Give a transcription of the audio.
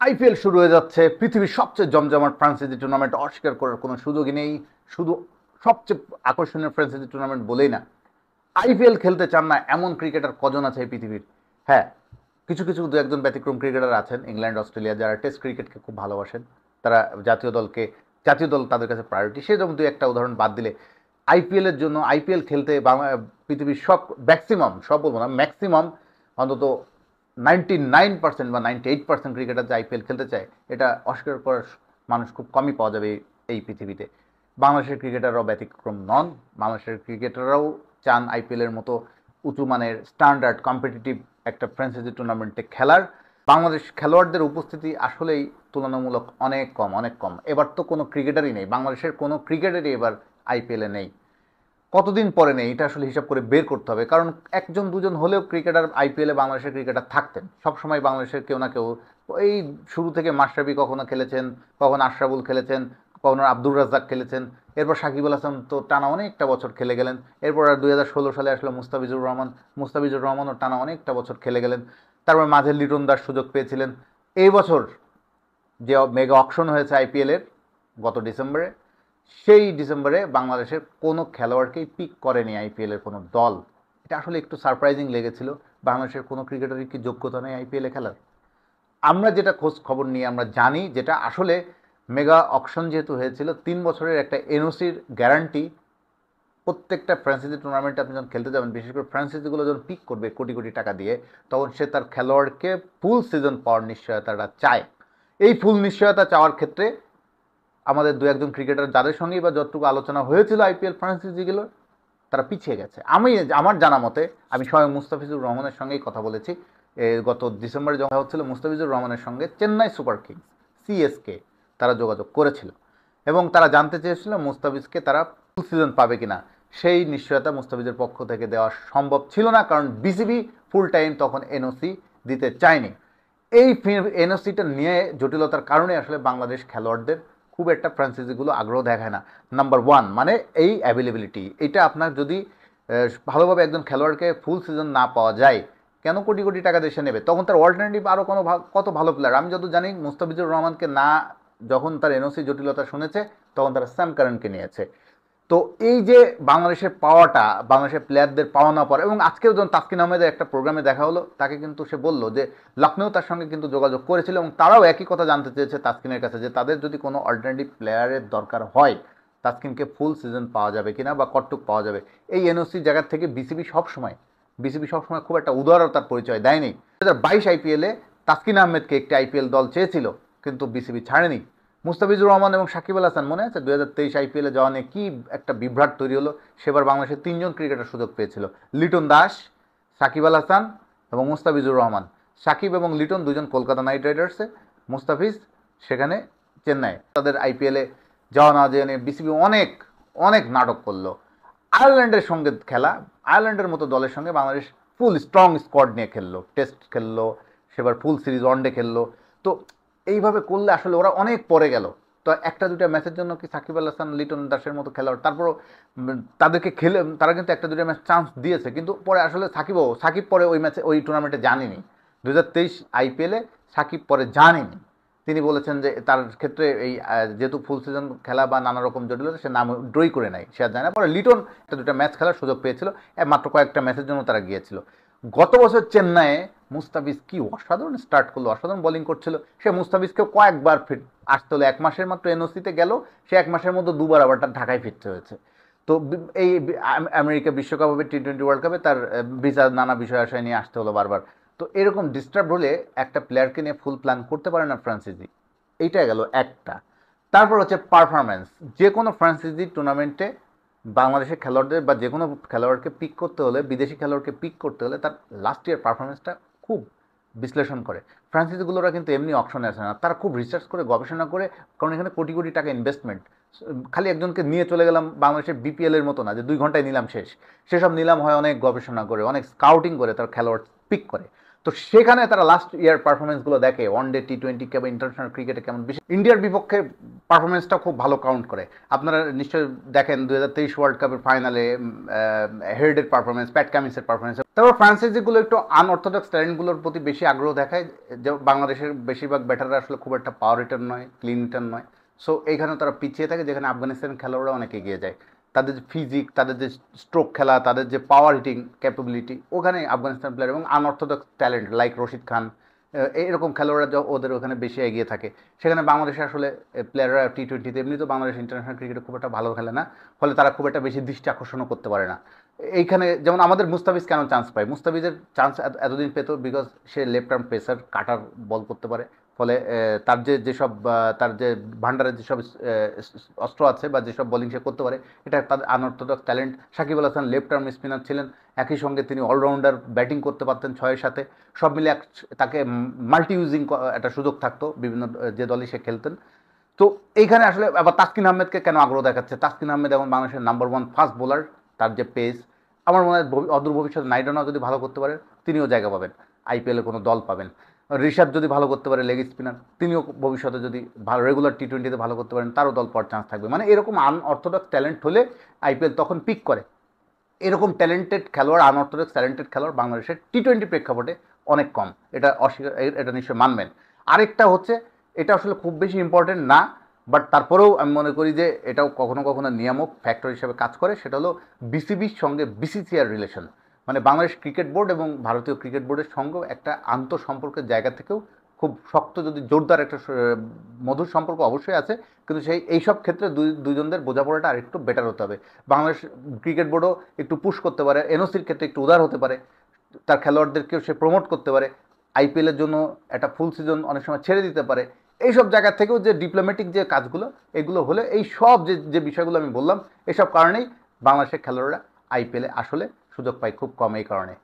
IPL শুরু হয়ে যাচ্ছে। পৃথিবীর সবচেয়ে জমজমাট ফ্র্যাঞ্চাইজি টুর্নামেন্ট, অস্বীকার করার কোনো সুযোগই নেই। শুধু সবচেয়ে আকর্ষণীয় ফ্র্যাঞ্চাইজি টুর্নামেন্ট বলেই না, আইপিএল খেলতে চান না এমন ক্রিকেটার কজন আছে এই পৃথিবীর? হ্যাঁ, কিছু কিছু দু একজন ব্যতিক্রম ক্রিকেটার আছেন ইংল্যান্ড অস্ট্রেলিয়া, যারা টেস্ট ক্রিকেটকে খুব ভালোবাসেন। তারা জাতীয় দল তাদের কাছে প্রায়োরিটি। সেরকম দু একটা উদাহরণ বাদ দিলে আইপিএলের জন্য, আইপিএল খেলতে পৃথিবীর সব বলবো না, ম্যাক্সিমাম অন্তত 99% বা 98% ক্রিকেটার যে আইপিএল খেলতে চায়, এটা অস্বীকার করার মানুষ খুব কমই পাওয়া যাবে এই পৃথিবীতে। বাংলাদেশের ক্রিকেটাররাও ব্যতিক্রম নন। বাংলাদেশের ক্রিকেটাররাও চান আইপিএলের মতো উঁচু মানের স্ট্যান্ডার্ড কম্পিটিটিভ একটা ফ্র্যাঞ্চাইজি টুর্নামেন্টে খেলার। বাংলাদেশ খেলোয়াড়দের উপস্থিতি আসলেই তুলনামূলক অনেক কম, অনেক কম। এবার তো কোনো ক্রিকেটারই নেই, বাংলাদেশের কোনো ক্রিকেটারই এবার আইপিএলে নেই। কতদিন পরে নেই এটা আসলে হিসাব করে বের করতে হবে, কারণ একজন দুজন হলেও ক্রিকেটার আইপিএলে বাংলাদেশের ক্রিকেটার থাকতেন সবসময়। বাংলাদেশের কেউ না কেউ এই শুরু থেকে মাশরাফি কখনো খেলেছেন, কখনো আশরাফুল খেলেছেন, কখনো আব্দুর রাজ্জাক খেলেছেন। এরপর সাকিব আল হাসান তো টানা অনেকটা বছর খেলে গেলেন। এরপর আর 2016 সালে আসলো মুস্তাফিজুর রহমানও টানা অনেকটা বছর খেলে গেলেন। তারপর মাঝে লিটন দাস সুযোগ পেয়েছিলেন। এই বছর যে মেগা অকশন হয়েছে আইপিএলের গত ডিসেম্বরে, সেই ডিসেম্বরে বাংলাদেশের কোনো খেলোয়াড়কেই পিক করেনি আইপিএলের কোনো দল। এটা আসলে একটু সারপ্রাইজিং লেগেছিল। বাংলাদেশের কোনো ক্রিকেটারের কি যোগ্যতা নেই আইপিএলে খেলার? আমরা যেটা খোঁজ খবর নিয়ে আমরা জানি, যেটা আসলে মেগা অকশন যেহেতু হয়েছিল, 3 বছরের একটা এনওসির গ্যারান্টি প্রত্যেকটা ফ্র্যাঞ্চাইজি টুর্নামেন্টে আপনি যখন খেলতে যাবেন, বিশেষ করে ফ্র্যাঞ্চাইজিগুলো যখন পিক করবে কোটি কোটি টাকা দিয়ে, তখন সে তার খেলোয়াড়কে ফুল সিজন পাওয়ার নিশ্চয়তাটা চায়। এই ফুল নিশ্চয়তা চাওয়ার ক্ষেত্রে আমাদের দু একজন ক্রিকেটার যাদের সঙ্গেই বা যতটুকু আলোচনা হয়েছিল আইপিএল ফ্র্যাঞ্চাইজিগুলো, তারা পিছিয়ে গেছে। আমার জানা মতে, আমি স্বয়ং মুস্তাফিজুর রহমানের সঙ্গেই কথা বলেছি। গত ডিসেম্বরে যখন হচ্ছিল, মুস্তাফিজুর রহমানের সঙ্গে চেন্নাই সুপার কিংস, সিএসকে, তারা যোগাযোগ করেছিল এবং তারা জানতে চেয়েছিল মুস্তাফিজকে তারা ফুল সিজন পাবে কিনা। সেই নিশ্চয়তা মুস্তাফিজের পক্ষ থেকে দেওয়া সম্ভব ছিল না, কারণ বিসিবি ফুল টাইম তখন এনওসি দিতে চায়নি। এই এনওসিটা নিয়ে জটিলতার কারণে আসলে বাংলাদেশ খেলোয়াড়দের খুব একটা ফ্র্যাঞ্চাইজিগুলো আগ্রহ দেখায় না। নাম্বার ওয়ান মানে এই অ্যাভেলেবিলিটি। এটা আপনার যদি ভালোভাবে একজন খেলোয়াড়কে ফুল সিজন না পাওয়া যায়, কেন কোটি কোটি টাকা দেশে নেবে? তখন তার অল্টারনেটিভ আরও কত ভালো প্লেয়ার। আমি যত জানি, মুস্তাফিজুর রহমানকে না, যখন তার এনওসি জটিলতা শুনেছে, তখন তারা স্যাম কারেনকে নিয়েছে। তো এই যে বাংলাদেশের পাওয়াটা, বাংলাদেশের প্লেয়ারদের পাওয়া না পাওয়া, এবং আজকেও যখন তাসকিন আহমেদের একটা প্রোগ্রামে দেখা হলো, তাকে কিন্তু সে বলল যে লখনৌ তার সঙ্গে কিন্তু যোগাযোগ করেছিল এবং তারাও একই কথা জানতে চেয়েছে তাসকিনের কাছে, যে তাদের যদি কোনো অল্টারনেটিভ প্লেয়ারের দরকার হয়, তাসকিনকে ফুল সিজন পাওয়া যাবে কিনা বা কতটুক পাওয়া যাবে। এই এনওসি জায়গার থেকে বিসিবি সবসময় খুব একটা উদারতার পরিচয় দেয়নি। 2022 আইপিএলে তাসকিন আহমেদকে একটি আইপিএল দল চেয়েছিল, কিন্তু বিসিবি ছাড়েনি। মুস্তাফিজুর রহমান এবং সাকিব আল হাসান, মনে আছে 2023 আইপিএলে যাওয়া নিয়ে কী একটা বিভ্রাট তৈরি হলো? সেবার বাংলাদেশের 3জন ক্রিকেটার সুযোগ পেয়েছিল, লিটন দাস, সাকিব আল হাসান এবং মুস্তাফিজুর রহমান। সাকিব এবং লিটন দুজন কলকাতা নাইট রাইডার্সে, মুস্তাফিজ সেখানে চেন্নাই। তাদের আইপিএলে যাওয়া না যেয়ে নিয়ে বিসিবি অনেক অনেক নাটক করলো। আয়ারল্যান্ডের সঙ্গে খেলা, আয়ারল্যান্ডের মতো দলের সঙ্গে বাংলাদেশ ফুল স্ট্রং স্কোয়াড নিয়ে খেললো, টেস্ট খেললো, সেবার ফুল সিরিজ ওয়ানডে খেললো। তো এইভাবে করলে আসলে ওরা অনেক পরে গেল। তো একটা দুটা ম্যাচের জন্য কি সাকিব আল হাসান, লিটন দাসের মতো খেলোয়াড়, তারপরও তাদেরকে খেলে তারা কিন্তু একটা দুটা ম্যাচ চান্স দিয়েছে, কিন্তু পরে আসলে সাকিব পরে ওই ম্যাচে, ওই টুর্নামেন্টে জানেনি। 2023 আইপিএলে সাকিব পরে জানেনি। তিনি বলেছেন যে তার ক্ষেত্রে এই যেহেতু ফুল সিজন খেলা বা নানা রকম জটিলতা, সে নাম ড্রই করে নেয়, সে আর যায় না। পরে লিটন একটা দুটা ম্যাচ খেলার সুযোগ পেয়েছিল, মাত্র কয়েকটা ম্যাচের জন্য তারা গিয়েছিল। গত বছর চেন্নাইয়ে মুস্তাফিজ কি অসাধারণ স্টার্ট করলো, অসাধারণ বোলিং করছিল। সে মুস্তাফিজকেও কয়েকবার আসতে হলো, 1 মাসের মাত্র এনওসিতে গেল, সে 1 মাসের মধ্যে দুবার আবার তার ঢাকায় ফিরতে হয়েছে। তো এই আমেরিকা বিশ্বকাপ হবে, টি20 ওয়ার্ল্ড কাপে তার ভিসা নানা বিষয় আশয় নিয়ে আসতে হলো বারবার। তো এরকম ডিস্টার্ব হলে একটা প্লেয়ারকে নিয়ে ফুল প্ল্যান করতে পারে না ফ্রান্সাইজি। এইটা গেল একটা। তারপর হচ্ছে পারফরম্যান্স। যে কোনো ফ্রান্সাইজি টুর্নামেন্টে বাংলাদেশের খেলোয়াড়দের বা যে কোনো খেলোয়াড়কে পিক করতে হলে, বিদেশি খেলোয়াড়কে পিক করতে হলে, তার লাস্ট ইয়ার পারফরমেন্সটা খুব বিশ্লেষণ করে। ফ্রান্সাইজিগুলোরা কিন্তু এমনি অপশনে আসে না, তারা খুব রিসার্চ করে গবেষণা করে, কারণ এখানে কোটি কোটি টাকা ইনভেস্টমেন্ট। খালি একজনকে নিয়ে চলে গেলাম, বাংলাদেশের বিপিএলের মতো না যে 2 ঘন্টায় নিলাম শেষ। সেসব নিলাম হয় অনেক গবেষণা করে, অনেক স্কাউটিং করে তার খেলোয়াড় পিক করে। তো সেখানে তারা লাস্ট ইয়ার পারফরমেন্সগুলো দেখে, ওয়ানডে, টি20 কেমন, ইন্টারন্যাশনাল ক্রিকেটে কেমন। বিশেষ ইন্ডিয়ার বিপক্ষে পারফরমেন্সটা খুব ভালো কাউন্ট করে। আপনারা নিশ্চয়ই দেখেন 2023 ওয়ার্ল্ড কাপের ফাইনালে হেডের পারফরমেন্স, প্যাট কামিন্সের পারফরমেন্স। তারপর ফ্রান্সাইজিগুলো একটু আনঅর্থোডক্স ট্যালেন্টগুলোর প্রতি বেশি আগ্রহ দেখায়, যে বাংলাদেশের বেশিরভাগ ব্যাটাররা আসলে খুব একটা পাওয়ার হিটার নয়, ক্লিন হিটার নয়। সো এইখানে তারা পিছিয়ে থাকে, যেখানে আফগানিস্তান খেলোয়াড়রা অনেক এগিয়ে যায়। তাদের যে ফিজিক, তাদের যে স্ট্রোক খেলা, তাদের যে পাওয়ার হিটিং ক্যাপাবিলিটি, ওখানে আফগানিস্তান প্লেয়ার এবং unorthodox talent like Rashid Khan, এরকম খেলোয়াড়রা ওদের ওখানে বেশি এগিয়ে থাকে। সেখানে বাংলাদেশে আসলে প্লেয়াররা টি-20তে এমনি তো বাংলাদেশ ইন্টারন্যাশনাল ক্রিকেটে খুব একটা ভালো খেলে না, ফলে তারা খুব একটা বেশি দৃষ্টি আকর্ষণও করতে পারে না। এইখানে যেমন আমাদের মুস্তাফিজ কেন চান্স পায়, মুস্তাফিজের চান্স এতদিন পেত বিকজ সে left arm pacer, cutter ball করতে পারে। ফলে তার যেসব তার যে ভান্ডারের যেসব অস্ত্র আছে বা যেসব বোলিং সে করতে পারে, এটা তাদের unorthodox talent. Shakib Al Hasan left arm spinner ছিলেন, একই সঙ্গে তিনি অলরাউন্ডার, ব্যাটিং করতে পারতেন ছয়ের সাথে। সব মিলে তাকে মাল্টি ইউজিং একটা সুযোগ থাকতো বিভিন্ন যে দলই সে খেলতেন। তো এইখানে আসলে আবার তাসকিন আহমেদকে কেন আগ্রহ দেখাচ্ছে, তাসকিন আহমেদ এখন বাংলাদেশের নাম্বার 1 ফাস্ট বোলার। তার যে পেস, আমার মনে হয় অদূর ভবিষ্যতে নাইডানাও যদি ভালো করতে পারে তিনিও জায়গা পাবেন, আইপিএলে কোনো দল পাবেন। ঋষাদ যদি ভালো করতে পারে লেগ স্পিনার, তিনিও ভবিষ্যতে যদি ভালো রেগুলার টি-20তে ভালো করতে পারেন, তারও দল পাওয়ার চান্স থাকবে। মানে এরকম আনঅর্থোডক্স ট্যালেন্ট হলে আইপিএল তখন পিক করে। এরকম ট্যালেন্টেড খেলোয়াড়, আনঅর্থোডক্স ট্যালেন্টেড খেলোয়াড় বাংলাদেশের টি-20 প্রেক্ষাপটে অনেক কম, এটা অস্বীকার, এটা নিশ্চয়ই মানবেন। আরেকটা হচ্ছে, এটা আসলে খুব বেশি ইম্পর্টেন্ট না, বাট তারপরেও আমি মনে করি যে এটাও কখনো কখনো নিয়ামক ফ্যাক্টর হিসেবে কাজ করে, সেটা হলো বিসিবির সঙ্গে বিসিসিআর রিলেশন। মানে বাংলাদেশ ক্রিকেট বোর্ড এবং ভারতীয় ক্রিকেট বোর্ডের সঙ্গে একটা আন্তঃসম্পর্কের জায়গা থেকেও খুব শক্ত, যদি জোরদার একটা মধুর সম্পর্ক অবশ্যই আছে, কিন্তু এইসব ক্ষেত্রে দুইজনদের বোঝাপড়াটা আরেকটু বেটার হতে হবে। বাংলাদেশ ক্রিকেট বোর্ডও একটু পুশ করতে পারে, এনওসির ক্ষেত্রে একটু উদার হতে পারে, তার খেলোয়াড়দেরকেও সে প্রমোট করতে পারে, আইপিএলের জন্য একটা ফুল সিজন অনেক সময় ছেড়ে দিতে পারে। এইসব জায়গা থেকেও যে ডিপ্লোম্যাটিক যে কাজগুলো, এগুলো হলে এই সব যে বিষয়গুলো আমি বললাম, এসব কারণেই বাংলাদেশের খেলোয়াড়রা আইপিএলে আসলে সুযোগ পায় খুব কম, এই কারণে।